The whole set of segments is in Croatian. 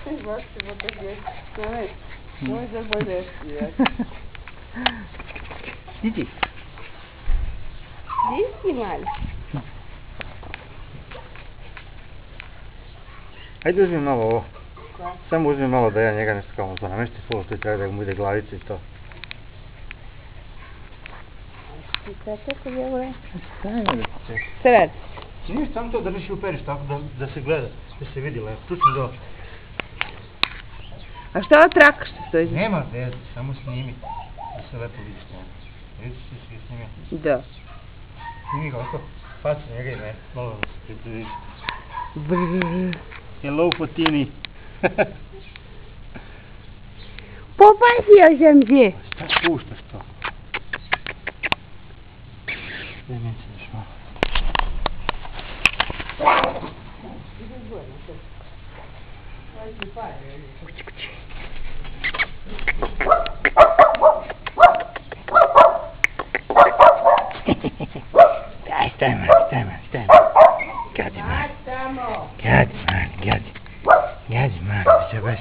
Baš si bo tako je. Moj zabolješki. Idi. Gdje si mali? Ajde uzmi malo ovo. Da. Samo uzmi malo da ja njega nešto kao za namešti slovo, to treba da mu ide glavica i to. Ti sad tako djeluje? Stajme da ti čekaj. Šta radi? Ništa, samo to držiš i uperiš tako da se gleda, da se vidi lepo. Čučni do. A šta ova traka što stoji? Nema veze, samo snimi. Da se lepo vidi što je. Vidiš ti si ga snimio? Da. Snimi ga ovako, facu njega i mene. Malo da se približi. Brrrr. Hello, Fotini. Popazio sam se. Šta puštaš to? Daj meni se još malo. Kući, kući. Daj, staj mali. Gadi mali. Gadi mali, se baš.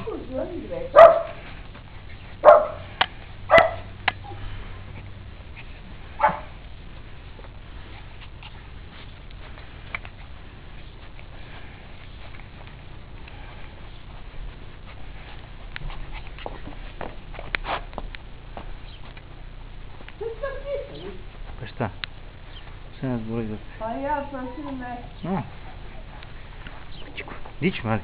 Pa šta? Šta nas boli da... Pa ja sam si me. No. Dići mali.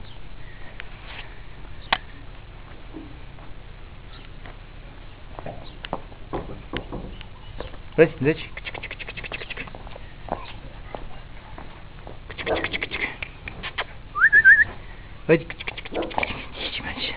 Deći. Ajde. Dići mali.